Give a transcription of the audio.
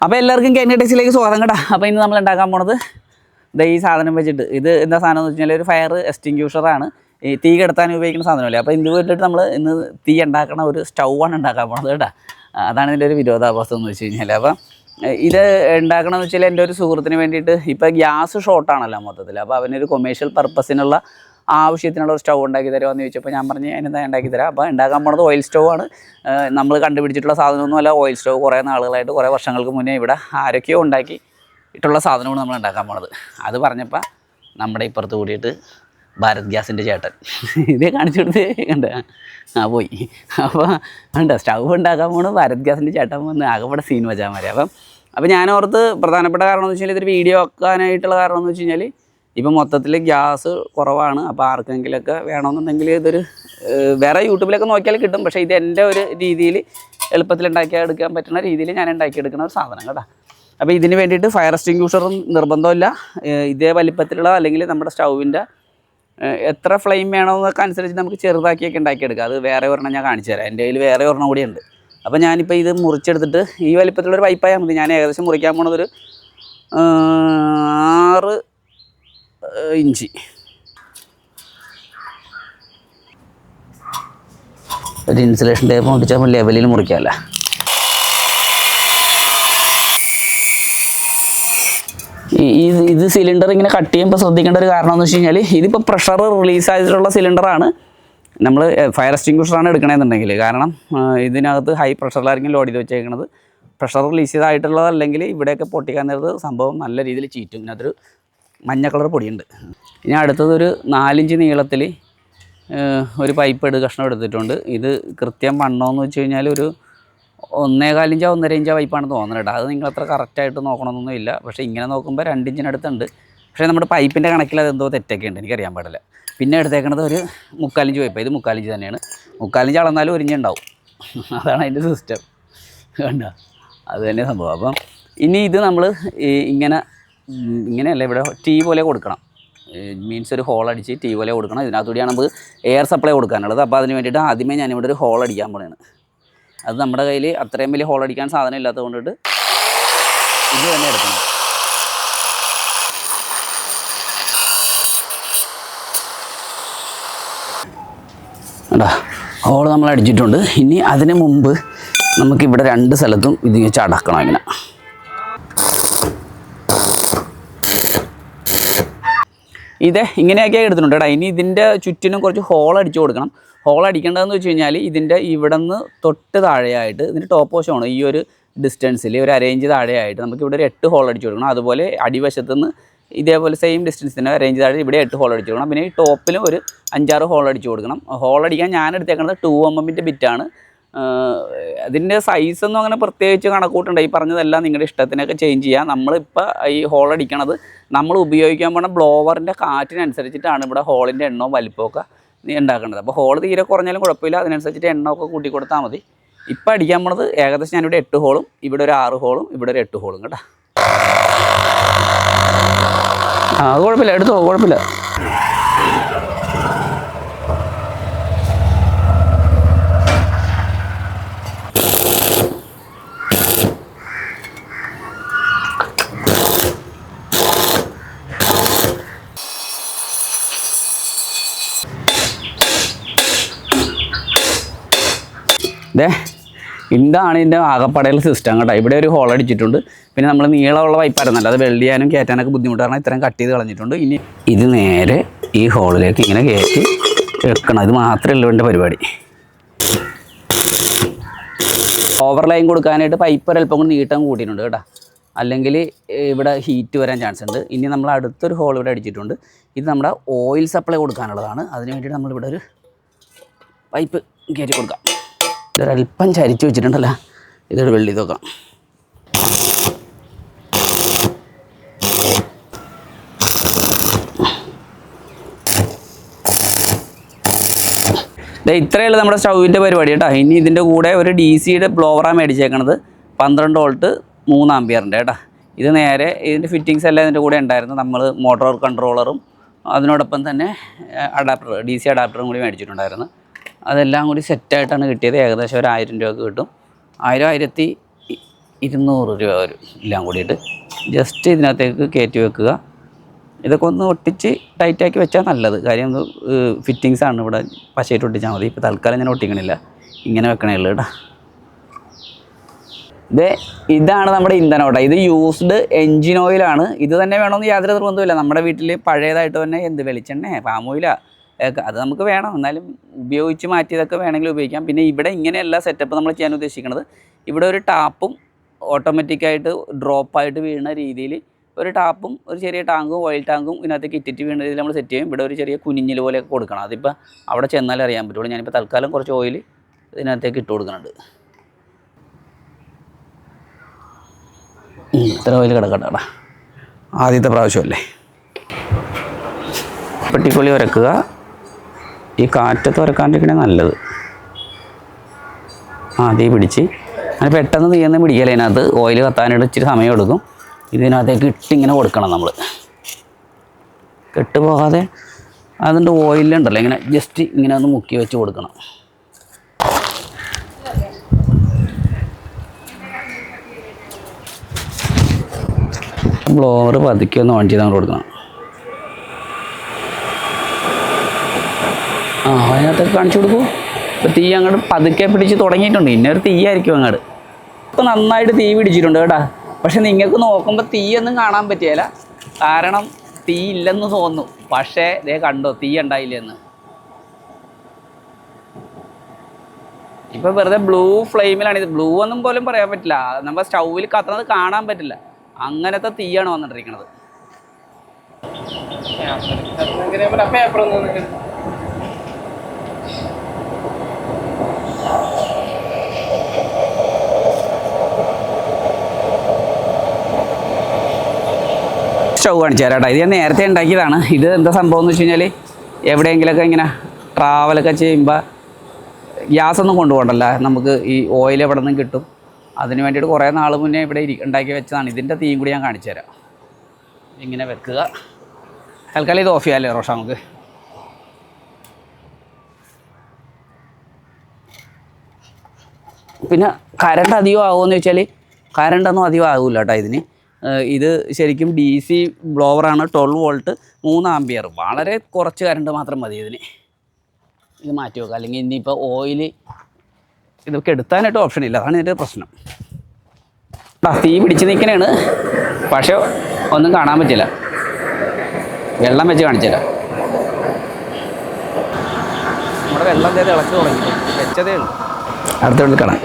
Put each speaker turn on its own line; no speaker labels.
അപ്പോൾ എല്ലാവർക്കും കെന്നി ടെക്സിലേക്ക് സ്വാഗതം കേട്ടോ. അപ്പോൾ ഇന്ന് നമ്മൾ ഉണ്ടാക്കാൻ പോണത് ഈ സാധനം വെച്ചിട്ട്, ഇത് എന്താ സാധനം എന്ന് വെച്ച് കഴിഞ്ഞാൽ ഒരു ഫയർ എക്സ്റ്റിങ്ക്യൂഷറാണ്. ഈ തീ കെടുത്താൻ ഉപയോഗിക്കുന്ന സാധനമല്ലേ. അപ്പോൾ ഇത് വെച്ചിട്ട് നമ്മൾ ഇന്ന് തീ ഉണ്ടാക്കണ ഒരു സ്റ്റൗവാണ് ഉണ്ടാക്കാൻ പോണത് കേട്ടോ. അതാണ് ഇതിൻ്റെ ഒരു വിരോധാഭാസം എന്ന് വെച്ച് കഴിഞ്ഞാൽ. അപ്പം ഇത് ഉണ്ടാക്കണമെന്ന് വെച്ചാൽ എൻ്റെ ഒരു സുഹൃത്തിന് വേണ്ടിയിട്ട് ഇപ്പോൾ ഗ്യാസ് ഷോർട്ടാണല്ലോ മൊത്തത്തിൽ. അപ്പോൾ അവനൊരു കൊമേഴ്ഷ്യൽ പർപ്പസിനുള്ള ആവശ്യത്തിനുള്ള ഒരു സ്റ്റൗ ഉണ്ടാക്കി തരുമോ ചോദിച്ചപ്പോൾ ഞാൻ പറഞ്ഞ് അതിനെന്താ ഉണ്ടാക്കി തരാം. അപ്പോൾ ഉണ്ടാക്കാൻ പോണത് ഓയിൽ സ്റ്റൗ ആണ്. നമ്മൾ കണ്ടുപിടിച്ചിട്ടുള്ള സാധനമൊന്നുമല്ല ഓയിൽ സ്റ്റൗ. കുറേ നാളുകളായിട്ട്, കുറേ വർഷങ്ങൾക്ക് മുന്നേ ഇവിടെ ആരൊക്കെയോ ഉണ്ടാക്കി ഇട്ടുള്ള സാധനമാണ് നമ്മൾ ഉണ്ടാക്കാൻ പോണത്. അത് പറഞ്ഞപ്പോൾ നമ്മുടെ ഇപ്പുറത്ത് കൂടിയിട്ട് ഭാരത് ഗ്യാസിൻ്റെ ചേട്ടൻ ഇതേ കാണിച്ചു കൊടുത്ത് കണ്ട പോയി. അപ്പോൾ ഉണ്ട് സ്റ്റൗ ഉണ്ടാക്കാൻ പോണത് ഭാരത് ഗ്യാസിൻ്റെ ചേട്ടൻ വന്ന് ആകെവിടെ സീൻ വെച്ചാൽ മതി. അപ്പോൾ ഞാനോർത്ത് പ്രധാനപ്പെട്ട കാരണം എന്ന് വെച്ച് കഴിഞ്ഞാൽ ഇതൊരു വീഡിയോ ആക്കാനായിട്ടുള്ള കാരണം എന്ന് വെച്ച് കഴിഞ്ഞാൽ ഇപ്പം മൊത്തത്തിൽ ഗ്യാസ് കുറവാണ്. അപ്പോൾ ആർക്കെങ്കിലുമൊക്കെ വേണമെന്നുണ്ടെങ്കിൽ ഇതൊരു വേറെ യൂട്യൂബിലൊക്കെ നോക്കിയാൽ കിട്ടും. പക്ഷേ ഇത് എൻ്റെ ഒരു രീതിയിൽ എളുപ്പത്തിൽ ഉണ്ടാക്കിയെടുക്കാൻ പറ്റുന്ന രീതിയിൽ ഞാൻ ഉണ്ടാക്കിയെടുക്കുന്ന ഒരു സാധനം കേട്ടോ. അപ്പോൾ ഇതിന് വേണ്ടിയിട്ട് ഫയർ എക്സ്റ്റിങ്ക്യൂഷറും നിർബന്ധമില്ല. ഇതേ വലിപ്പത്തിലുള്ള അല്ലെങ്കിൽ നമ്മുടെ സ്റ്റൗവിൻ്റെ എത്ര ഫ്ലെയിം വേണമെന്നൊക്കെ അനുസരിച്ച് നമുക്ക് ചെറുതാക്കിയൊക്കെ ഉണ്ടാക്കിയെടുക്കാം. അത് വേറെ ഒരെണ്ണം ഞാൻ കാണിച്ചു തരാം. എൻ്റെ കയ്യിൽ വേറെ ഒരെണ്ണം കൂടി ഉണ്ട്. അപ്പോൾ ഞാനിപ്പോൾ ഇത് മുറിച്ചെടുത്തിട്ട് ഈ വലിപ്പത്തിലുള്ളൊരു പൈപ്പായാൽ മതി. ഞാൻ ഏകദേശം മുറിക്കാൻ പോണതൊരു 6 ഇഞ്ച്. ഒരു ഇൻസുലേഷൻ ടേപ്പ് മുറിച്ചാൽ ലെവലിൽ മുറിക്കാമല്ല. ഇത് സിലിണ്ടർ ഇങ്ങനെ കട്ട് ചെയ്യുമ്പോൾ ശ്രദ്ധിക്കേണ്ട ഒരു കാരണം എന്ന് വെച്ച് കഴിഞ്ഞാൽ ഇതിപ്പോൾ പ്രഷർ റിലീസായിട്ടുള്ള സിലിണ്ടറാണ്. നമ്മൾ ഫയർ എക്സ്റ്റിങ്ക്യൂഷറാണ് എടുക്കണമെന്നുണ്ടെങ്കിൽ. കാരണം ഇതിനകത്ത് ഹൈ പ്രഷറിലായിരിക്കും ലോഡ് ചെയ്ത് വെച്ചേക്കുന്നത്. പ്രഷർ റിലീസ് ചെയ്തായിട്ടുള്ളതല്ലെങ്കിൽ ഇവിടെയൊക്കെ പൊട്ടിക്കാൻ നേരത്ത് സംഭവം നല്ല രീതിയിൽ ചീറ്റും. ഇതിനകത്തൊരു മഞ്ഞ കളർ പൊടിയുണ്ട്. ഇനി അടുത്തതൊരു 4 ഇഞ്ച് നീളത്തിൽ ഒരു പൈപ്പ് കഷ്ണം എടുത്തിട്ടുണ്ട്. ഇത് കൃത്യം വണ്ണമെന്ന് വെച്ച് കഴിഞ്ഞാൽ ഒരു 1.25 ഇഞ്ചോ 1.5 ഇഞ്ചോ പൈപ്പാണെന്ന് തോന്നുന്നത് കേട്ടോ. അത് നിങ്ങളത്ര കറക്റ്റായിട്ട് നോക്കണമെന്നൊന്നും ഇല്ല. പക്ഷേ ഇങ്ങനെ നോക്കുമ്പോൾ 2 ഇഞ്ചിനടുത്തുണ്ട്. പക്ഷേ നമ്മുടെ പൈപ്പിൻ്റെ കണക്കിൽ അതെന്തോ തെറ്റൊക്കെ ഉണ്ട്, എനിക്കറിയാൻ പാടില്ല. പിന്നെ എടുത്തേക്കണത് ഒരു 3/4 ഇഞ്ച് പൈപ്പ്. ഇത് 3/4 ഇഞ്ച് തന്നെയാണ്. 3/4 ഇഞ്ച് അളന്നാലും 1 ഇഞ്ച് ഉണ്ടാവും. അതാണ് അതിൻ്റെ സിസ്റ്റം. കണ്ടോ, അത് തന്നെ സംഭവം. അപ്പം ഇനി ഇത് നമ്മൾ ഇങ്ങനെയല്ല, ഇവിടെ ടീ പോലെ കൊടുക്കണം. മീൻസ് ഒരു ഹോൾ അടിച്ച് ടീ പോലെ കൊടുക്കണം. ഇതിനകത്തുകൂടിയാണ് നമുക്ക് എയർ സപ്ലൈ കൊടുക്കാനുള്ളത്. അപ്പോൾ അതിന് വേണ്ടിയിട്ട് ആദ്യമേ ഞാനിവിടെ ഒരു ഹോൾ അടിക്കാൻ പോണെയാണ്. അത് നമ്മുടെ കയ്യിൽ അത്രയും വലിയ ഹോൾ അടിക്കാൻ സാധനം ഇല്ലാത്തത് കൊണ്ടിട്ട് ഇത് തന്നെ എടുക്കണം. കേട്ടോ, ഹോൾ നമ്മൾ അടിച്ചിട്ടുണ്ട്. ഇനി അതിന് മുമ്പ് നമുക്കിവിടെ 2 സ്ഥലത്തും ഇത് വെച്ച് അടക്കണം. ഇങ്ങനെ ഇങ്ങനെയൊക്കെ എടുത്തിട്ടുണ്ട് കേട്ടോ. ഇനി ഇതിൻ്റെ ചുറ്റിനും കുറച്ച് ഹോൾ അടിച്ചു കൊടുക്കണം. ഹോൾ അടിക്കേണ്ടതെന്ന് വെച്ച് കഴിഞ്ഞാൽ ഇതിൻ്റെ ഇവിടെ നിന്ന് തൊട്ട് താഴെയായിട്ട്, ഇതിൻ്റെ ടോപ്പ് വശമാണ് ഈ ഒരു ഡിസ്റ്റൻസിൽ ഒരു 1/2 ഇഞ്ച് താഴെയായിട്ട് നമുക്കിവിടെ ഒരു 8 ഹോൾ അടിച്ചു കൊടുക്കണം. അതുപോലെ അടിവശത്ത് നിന്ന് ഇതേപോലെ സെയിം ഡിസ്റ്റൻസിന് 1/2 ഇഞ്ച് താഴെ ഇവിടെ 8 ഹോൾ അടിച്ചു കൊടുക്കണം. പിന്നെ ഈ ടോപ്പിലും ഒരു 5-6 ഹോൾ അടിച്ചു കൊടുക്കണം. ഹോൾ അടിക്കാൻ ഞാൻ എടുത്തേക്കുന്നത് 2mm ബിറ്റാണ്. അതിൻ്റെ സൈസൊന്നും അങ്ങനെ പ്രത്യേകിച്ച് കണക്കൂട്ടുണ്ട്. ഈ പറഞ്ഞതെല്ലാം നിങ്ങളുടെ ഇഷ്ടത്തിനൊക്കെ ചേഞ്ച് ചെയ്യാം. നമ്മളിപ്പോൾ ഈ ഹോൾ അടിക്കണത് നമ്മൾ ഉപയോഗിക്കാൻ പോകുന്ന ബ്ലോവറിൻ്റെ കാറ്റിനനുസരിച്ചിട്ടാണ് ഇവിടെ ഹോളിൻ്റെ എണ്ണവും വലിപ്പമൊക്കെ ഉണ്ടാക്കേണ്ടത്. അപ്പോൾ ഹോൾ തീരെ കുറഞ്ഞാലും കുഴപ്പമില്ല, അതിനനുസരിച്ചിട്ട് എണ്ണമൊക്കെ കൂട്ടി കൊടുത്താൽ മതി. ഇപ്പം അടിക്കാൻ പോണത് ഏകദേശം ഞാനിവിടെ 8 ഹോളും ഇവിടെ ഒരു 6 ഹോളും ഇവിടെ ഒരു 8 ഹോളും കേട്ടോ. അത് കുഴപ്പമില്ല, എടുത്തോ, കുഴപ്പമില്ല. ഇതാണ് ഇതിൻ്റെ ആകപ്പാടയിലെ സിസ്റ്റം കേട്ടോ. ഇവിടെ ഒരു ഹോൾ അടിച്ചിട്ടുണ്ട്. പിന്നെ നമ്മൾ നീളമുള്ള പൈപ്പായിരുന്നല്ലോ, അത് വെൽഡ് ചെയ്യാനും കയറ്റാനൊക്കെ ബുദ്ധിമുട്ടാണ്. ഇത്രയും കട്ട് ചെയ്ത് കളഞ്ഞിട്ടുണ്ട്. ഇനി ഇത് നേരെ ഈ ഹോളിലേക്ക് ഇങ്ങനെ കയറ്റി വെക്കണം. ഇത് മാത്രമേ ഉള്ളൂ എൻ്റെ പരിപാടി. ഓവർലൈൻ കൊടുക്കാനായിട്ട് പൈപ്പ് ഒരല്പം കൊണ്ട് നീട്ടം കൂട്ടിയിട്ടുണ്ട് കേട്ടോ, അല്ലെങ്കിൽ ഇവിടെ ഹീറ്റ് വരാൻ ചാൻസ് ഉണ്ട്. ഇനി നമ്മൾ അടുത്തൊരു ഹോൾ ഇവിടെ അടിച്ചിട്ടുണ്ട്. ഇത് നമ്മുടെ ഓയിൽ സപ്ലൈ കൊടുക്കാനുള്ളതാണ്. അതിന് വേണ്ടിയിട്ട് നമ്മളിവിടെ ഒരു പൈപ്പ് കയറ്റി കൊടുക്കാം. ഇതൊരല്പം ചരിച്ച് വെച്ചിട്ടുണ്ടല്ലോ, ഇതൊരു വെള്ളി നോക്കാം. ഇത്രയുള്ള നമ്മുടെ സ്റ്റൗവിൻ്റെ പരിപാടി കേട്ടോ. ഇനി ഇതിൻ്റെ കൂടെ ഒരു DC ബ്ലോവറാണ് മേടിച്ചേക്കണത്. 12 വോൾട്ട് 3 ആമ്പിയറിൻ്റെ കേട്ടോ. ഇത് നേരെ ഇതിൻ്റെ ഫിറ്റിങ്സ് എല്ലാം ഇതിൻ്റെ കൂടെ ഉണ്ടായിരുന്നു. നമ്മൾ മോട്ടോർ കൺട്രോളറും അതിനോടൊപ്പം തന്നെ അഡാപ്റ്റർ DC അഡാപ്റ്ററും കൂടി മേടിച്ചിട്ടുണ്ടായിരുന്നു. അതെല്ലാം കൂടി സെറ്റായിട്ടാണ് കിട്ടിയത്. ഏകദേശം ഒരു 1000 രൂപക്ക് കിട്ടും. 1000 200 രൂപ വരും എല്ലാം കൂടിയിട്ട്. ജസ്റ്റ് ഇതിനകത്തേക്ക് കയറ്റി വെക്കുക. ഇതൊക്കെ ഒന്ന് ഒട്ടിച്ച് ടൈറ്റാക്കി വെച്ചാൽ നല്ലത്. കാര്യം ഒന്ന് ഫിറ്റിങ്സാണ് ഇവിടെ പശയിട്ട് ഒട്ടിച്ചാൽ മതി. ഇപ്പോൾ തൽക്കാലം ഞാൻ ഒട്ടിക്കണില്ല, ഇങ്ങനെ വെക്കണേ ഉള്ളൂ കേട്ടോ. ഇതാണ് നമ്മുടെ ഇന്ധനം കേട്ടോ. ഇത് യൂസ്ഡ് എൻജിൻ ഓയിലാണ്. ഇത് തന്നെ വേണമെന്ന് യാതൊരു നിർബന്ധമില്ല. നമ്മുടെ വീട്ടിൽ പഴയതായിട്ട് തന്നെ വെളിച്ചെണ്ണ പാം ഓയിലാ അത് നമുക്ക് വേണം. എന്നാലും ഉപയോഗിച്ച് മാറ്റിയതൊക്കെ വേണമെങ്കിൽ ഉപയോഗിക്കാം. പിന്നെ ഇവിടെ ഇങ്ങനെയല്ല സെറ്റപ്പ് നമ്മൾ ചെയ്യാൻ ഉദ്ദേശിക്കുന്നത്. ഇവിടെ ഒരു ടാപ്പും ഓട്ടോമാറ്റിക്കായിട്ട് ഡ്രോപ്പായിട്ട് വീഴുന്ന രീതിയിൽ ഒരു ടാപ്പും ഒരു ചെറിയ ടാങ്കും ഓയിൽ ടാങ്കും ഇതിനകത്തേക്ക് ഇറ്റിറ്റ് വീഴുന്ന രീതിയിൽ നമ്മൾ സെറ്റ് ചെയ്യും. ഇവിടെ ഒരു ചെറിയ കുനിഞ്ഞിൽ പോലെയൊക്കെ കൊടുക്കണം. അതിപ്പോൾ അവിടെ ചെന്നാലേ അറിയാൻ പറ്റുള്ളൂ. ഞാനിപ്പോൾ തൽക്കാലം കുറച്ച് ഓയിൽ ഇതിനകത്തേക്ക് ഇട്ട് കൊടുക്കുന്നുണ്ട്. ഇത്ര ഓയിൽ കിടക്കട്ടെ. ആദ്യത്തെ പ്രാവശ്യമല്ലേ. പെട്ടിക്കൊള്ളി ഉരക്കുക. ഈ കാറ്റത്ത് ഉരക്കാണ്ടിരിക്കണേ നല്ലത്. ആദ്യം പിടിച്ച് അങ്ങനെ പെട്ടെന്ന് തീയൊന്നും പിടിക്കല. ഇതിനകത്ത് ഓയിൽ കത്താനായിട്ട് ഇച്ചിരി സമയം എടുക്കും. ഇതിനകത്തേക്ക് ഇട്ടിങ്ങനെ കൊടുക്കണം നമ്മൾ. കെട്ടുപോകാതെ അതിൻ്റെ ഓയിലുണ്ടല്ലോ ഇങ്ങനെ ജസ്റ്റ് ഇങ്ങനെ ഒന്ന് മുക്കി വെച്ച് കൊടുക്കണം. ബ്ലോവർ പതുക്കി ഒന്ന് ഓൺ ചെയ്ത് അങ്ങോട്ട് കൊടുക്കണം. അതിനകത്തൊക്കെ കാണിച്ചു കൊടുക്കൂ. ഇപ്പോൾ തീ അങ്ങോട്ട് പതുക്കെ പിടിച്ച് തുടങ്ങിയിട്ടുണ്ട്. ഇന്നൊരു തീയായിരിക്കും അങ്ങോട്ട്. ഇപ്പോൾ നന്നായിട്ട് തീ പിടിച്ചിട്ടുണ്ട് കേട്ടോ. പക്ഷെ നിങ്ങൾക്ക് നോക്കുമ്പോൾ തീയൊന്നും കാണാൻ പറ്റിയല്ല. കാരണം തീ ഇല്ലെന്ന് തോന്നുന്നു. പക്ഷേ ദേ കണ്ടോ തീ ഉണ്ടായില്ലെന്ന്. ഇപ്പോൾ വെറുതെ ബ്ലൂ ഫ്ലെയിമിലാണ്. ഇത് ബ്ലൂ ഒന്നും പോലും പറയാൻ പറ്റില്ല. നമ്മൾ സ്റ്റൗവിൽ കത്തുന്നത് കാണാൻ പറ്റില്ല. അങ്ങനത്തെ തീയാണ് വന്നിട്ടിരിക്കുന്നത്. സ്റ്റൗ കാണിച്ചു തരാം കേട്ടോ. ഇത് ഞാൻ നേരത്തെ ഉണ്ടാക്കിയതാണ്. ഇത് എന്താ സംഭവം എന്ന് വെച്ച് കഴിഞ്ഞാൽ എവിടെയെങ്കിലുമൊക്കെ ഇങ്ങനെ ട്രാവലൊക്കെ ചെയ്യുമ്പോൾ ഗ്യാസൊന്നും കൊണ്ടുപോകണ്ടല്ലോ. നമുക്ക് ഈ ഓയിൽ എവിടെ നിന്നും കിട്ടും. അതിന് വേണ്ടിയിട്ട് കുറേ നാൾ മുന്നേ ഇവിടെ ഉണ്ടാക്കി വെച്ചതാണ്. ഇതിൻ്റെ തീയും കൂടി ഞാൻ കാണിച്ചു തരാം. ഇങ്ങനെ വെക്കുക. തൽക്കാലം ഇത് ഓഫ് ചെയ്യാമല്ലേ റോഷ നമുക്ക്. പിന്നെ കറണ്ട് അധികം ആകുമെന്ന് വെച്ചാൽ കറണ്ടൊന്നും അധികം ആകില്ല കേട്ടോ ഇതിന്. ഇത് ശരിക്കും DC ബ്ലോവറാണ്. 12 volt 3 ampere. വളരെ കുറച്ച് കറണ്ട് മാത്രം മതി ഇതിന്. ഇത് മാറ്റി വെക്കുക. അല്ലെങ്കിൽ ഇനിയിപ്പോൾ ഓയിൽ ഇതൊക്കെ എടുത്താനായിട്ട് ഓപ്ഷൻ ഇല്ല. അതാണ് ഇതിൻ്റെ പ്രശ്നം. തീ പിടിച്ച് നിൽക്കണേണ്. പക്ഷേ ഒന്നും കാണാൻ പറ്റില്ല. വെള്ളം വെച്ച് കാണിച്ചില്ല. നമ്മുടെ വെള്ളം തിളച്ച് തുടങ്ങി വെച്ചതേ ഉള്ളൂ. അടുത്ത കാണാം.